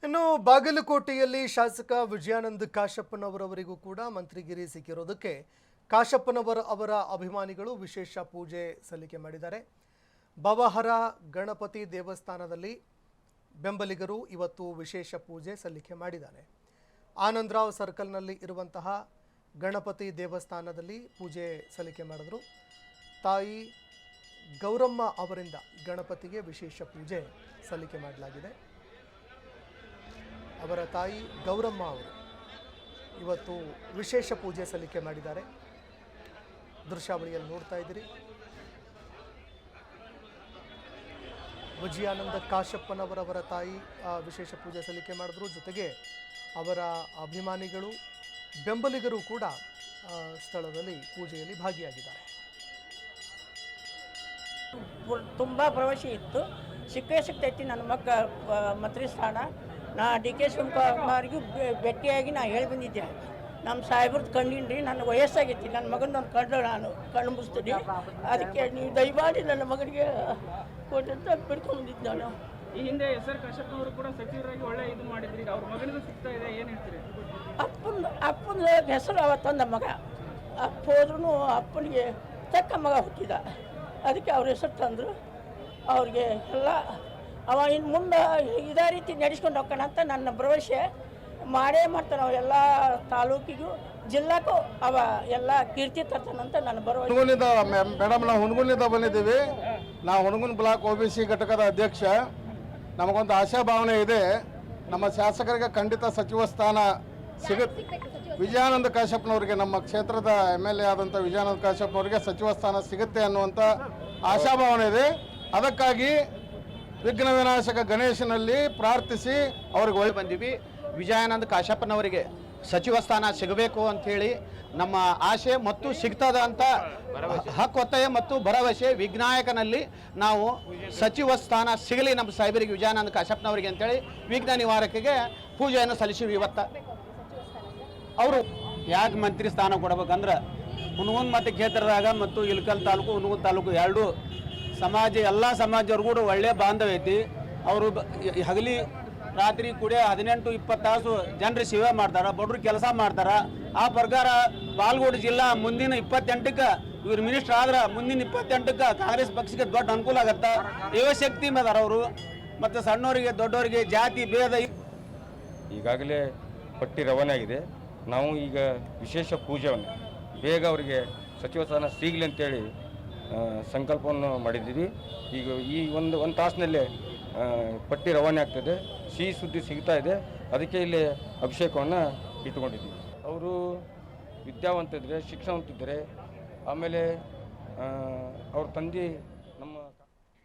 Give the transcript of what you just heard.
ಇನ್ನು ಬಾಗಲಕೋಟೆಯಲ್ಲಿ ಶಾಸಕ ವಿಜಯಾನಂದ ಕಾಶಪ್ಪನವರವರಿಗೂ ಕೂಡ ಮಂತ್ರಿಗಿರಿ ಸಿಕ್ಕಿರೋದಕ್ಕೆ ಕಾಶಪ್ಪನವರ ಅಭಿಮಾನಿಗಳು ವಿಶೇಷ ಪೂಜೆ ಸಲ್ಲಿಕೆ ಮಾಡಿದ್ದಾರೆ. ಬವಹರ ಗಣಪತಿ ದೇವಸ್ಥಾನದಲ್ಲಿ ಬೆಂಬಲಿಗರು ಇವತ್ತು ವಿಶೇಷ ಪೂಜೆ ಸಲ್ಲಿಕೆ ಮಾಡಿದ್ದಾರೆ. ಆನಂದರಾವ್ ಸರ್ಕಲ್ನಲ್ಲಿ ಇರುವಂತಹ ಗಣಪತಿ ದೇವಸ್ಥಾನದಲ್ಲಿ ಪೂಜೆ ಸಲ್ಲಿಕೆ ಮಾಡಿದ್ರು. ತಾಯಿ ಗೌರಮ್ಮ ಅವರಿಂದ ಗಣಪತಿಗೆ ವಿಶೇಷ ಪೂಜೆ ಸಲ್ಲಿಕೆ ಮಾಡಲಾಗಿದೆ. ಅವರ ತಾಯಿ ಗೌರಮ್ಮ ಅವರು ಇವತ್ತು ವಿಶೇಷ ಪೂಜೆ ಸಲ್ಲಿಕೆ ಮಾಡಿದ್ದಾರೆ. ದೃಶ್ಯಾವಳಿಯಲ್ಲಿ ನೋಡ್ತಾ ಇದ್ದೀರಿ. ವಿಜಯಾನಂದ ಕಾಶಪ್ಪನವರವರ ತಾಯಿ ವಿಶೇಷ ಪೂಜೆ ಸಲ್ಲಿಕೆ ಮಾಡಿದ್ರು. ಜೊತೆಗೆ ಅವರ ಅಭಿಮಾನಿಗಳು ಬೆಂಬಲಿಗರು ಕೂಡ ಸ್ಥಳದಲ್ಲಿ ಪೂಜೆಯಲ್ಲಿ ಭಾಗಿಯಾಗಿದ್ದಾರೆ. ತುಂಬ ಭರವಸೆ ಇತ್ತು, ಸಿಗ್ತೈತಿ ನನ್ನ ಮಕ್ಕ ಮಂತ್ರಿ ಸ್ಥಾನ. ನಾ ಡಿ ಕೆ ಶಿವಕುಮಾರ್ಗೂ ಭೇಟಿಯಾಗಿ ನಾ ಹೇಳಿ ಬಂದಿದ್ದೆ, ನಮ್ಮ ಸಾಹೇಬ್ರದ್ದು ಕಂಡಿನ್ರಿ, ನನ್ನ ವಯಸ್ಸಾಗೈತಿ, ನನ್ನ ಮಗನೊಂದು ನಾನು ಕಣ್ಣು ಮುಗಿಸ್ತೀನಿ, ಅದಕ್ಕೆ ನೀವು ದಯಮಾಡಿ ನನ್ನ ಮಗನಿಗೆ ಕೊಟ್ಟಂತ ಬಿಡ್ಕೊಂಡಿದ್ದೆ ನಾನು. ಈ ಹಿಂದೆ ಎಸ್.ಆರ್. ಕಾಶಪ್ಪನವರು ಕೂಡ ಸಚಿವರಾಗಿ ಒಳ್ಳೆ ಇದು ಮಾಡಿದ್ರಿ, ಅವ್ರ ಮಗನಿಗೂ ಸಿಗ್ತಾ ಇದೆ, ಏನು ಹೇಳ್ತೀರಿ? ಅಪ್ಪನ ಹೆಸರು ಅವತ್ತೊಂದ ಮಗ, ಅಪ್ಪ ಹೋದ್ರೂ ಅಪ್ಪನಿಗೆ ತಕ್ಕ ಮಗ ಹುಟ್ಟಿದ, ಅದಕ್ಕೆ ಅವ್ರ ಹೆಸರು ತಂದರು. ಅವ್ರಿಗೆ ಎಲ್ಲ ಅವ ಇನ್ನು ಮುಂದೆ ಇದೇ ರೀತಿ ನಡೆಸ್ಕೊಂಡು ಹೋಗೋಣ ಅಂತ ನನ್ನ ಭರವಸೆ ಮಾಡೇ ಮಾಡ್ತಾನೆ. ಅವ ಎಲ್ಲ ತಾಲೂಕಿಗೂ ಜಿಲ್ಲಾಕ್ಕೂ ಅವ ಎಲ್ಲ ಕೀರ್ತಿ ತರ್ತಾನಂತ ನನ್ನ ಭರವಸೆ. ಮೇಡಮ್, ನಾವು ಹುಣಗುನಿಂದ ಬಂದಿದ್ದೀವಿ. ನಾವು ಹುಣಗುನ್ ಬ್ಲಾಕ್ OBC ಘಟಕದ ಅಧ್ಯಕ್ಷ. ನಮಗೊಂದು ಆಶಾಭಾವನೆ ಇದೆ, ನಮ್ಮ ಶಾಸಕರಿಗೆ ಖಂಡಿತ ಸಚಿವ ಸ್ಥಾನ ಸಿಗುತ್ತೆ. ವಿಜಯಾನಂದ ಕಾಶಪ್ಪನವರಿಗೆ, ನಮ್ಮ ಕ್ಷೇತ್ರದ MLA ಆದಂಥ ವಿಜಯಾನಂದ ಕಾಶಪ್ಪನವರಿಗೆ ಸಚಿವ ಸ್ಥಾನ ಸಿಗುತ್ತೆ ಅನ್ನುವಂಥ ಆಶಾಭಾವನೆ ಇದೆ. ಅದಕ್ಕಾಗಿ ವಿಘ್ನ ವಿನಾಶಕ ಗಣೇಶನಲ್ಲಿ ಪ್ರಾರ್ಥಿಸಿ ಅವ್ರಿಗೆ ಒಳ್ಳೆ ಬಂದೀವಿ. ವಿಜಯಾನಂದ ಕಾಶಪ್ಪನವರಿಗೆ ಸಚಿವ ಸ್ಥಾನ ಸಿಗಬೇಕು ಅಂಥೇಳಿ ನಮ್ಮ ಆಶೆ ಮತ್ತು ಸಿಗ್ತದ ಅಂತ ಹಕ್ಕು ಒತ್ತಾಯ ಮತ್ತು ಭರವಸೆ. ವಿಘ್ನಾಯಕನಲ್ಲಿ ನಾವು ಸಚಿವ ಸ್ಥಾನ ಸಿಗಲಿ ನಮ್ಮ ಸಾಹೇಬರಿಗೆ ವಿಜಯಾನಂದ ಕಾಶಪ್ಪನವರಿಗೆ ಅಂತೇಳಿ ವಿಘ್ನ ನಿವಾರಕಗೆ ಪೂಜೆಯನ್ನು ಸಲ್ಲಿಸಿವಿ. ಇವತ್ತು ಅವರು ಯಾಕೆ ಮಂತ್ರಿ ಸ್ಥಾನ ಕೊಡ್ಬೇಕಂದ್ರೆ ಹುನಗುಂದ ಮತ್ತು ಕ್ಷೇತ್ರದಾಗ ಮತ್ತು ಇಳಕಲ್ ತಾಲೂಕು ಹುನಗುಂದ ತಾಲೂಕು ಎರಡೂ ಸಮಾಜ ಎಲ್ಲ ಸಮಾಜವ್ರಿಗೂ ಕೂಡ ಒಳ್ಳೆಯ ಬಾಂಧವ್ಯ ಐತಿ. ಅವರು ಹಗಲಿ ರಾತ್ರಿ ಕೂಡ 18-20 ತಾಸು ಜನರು ಸೇವೆ ಮಾಡ್ತಾರೆ, ಬಡ್ರು ಕೆಲಸ ಮಾಡ್ತಾರೆ. ಆ ಪ್ರಕಾರ ಬಾಗಲಕೋಟೆ ಜಿಲ್ಲಾ ಮುಂದಿನ 28ಕ್ಕೆ ಇವ್ರು ಮಿನಿಸ್ಟರ್ ಆದ್ರೆ ಮುಂದಿನ 28ಕ್ಕೆ ಕಾಂಗ್ರೆಸ್ ಪಕ್ಷಕ್ಕೆ ದೊಡ್ಡ ಅನುಕೂಲ ಆಗತ್ತೆ. ಯುವಶಕ್ತಿ ಮೇದಾರ ಅವರು. ಮತ್ತು ಸಣ್ಣವರಿಗೆ ದೊಡ್ಡವರಿಗೆ ಜಾತಿ ಭೇದ ಈಗಾಗಲೇ ಪಟ್ಟಿ ರವಾನೆ ಆಗಿದೆ. ನಾವು ಈಗ ವಿಶೇಷ ಪೂಜೆಯನ್ನು ಬೇಗ ಅವರಿಗೆ ಸಚಿವ ಸ್ಥಾನ ಸಿಗಲಿ ಅಂತೇಳಿ ಸಂಕಲ್ಪವನ್ನು ಮಾಡಿದ್ದೀವಿ. ಈಗ ಈ ಒಂದು ತಾಸಿನಲ್ಲೇ ಪಟ್ಟಿ ರವಾನೆ ಆಗ್ತದೆ, ಸಿಹಿ ಸುದ್ದಿ ಸಿಗ್ತಾ ಇದೆ. ಅದಕ್ಕೆ ಇಲ್ಲಿ ಅಭಿಷೇಕವನ್ನು ಇಟ್ಟುಕೊಂಡಿದ್ದೀವಿ. ಅವರು ವಿದ್ಯಾವಂತಿದ್ರೆ, ಶಿಕ್ಷಣವಂತಿದ್ದರೆ, ಆಮೇಲೆ ಅವ್ರ ತಂದೆ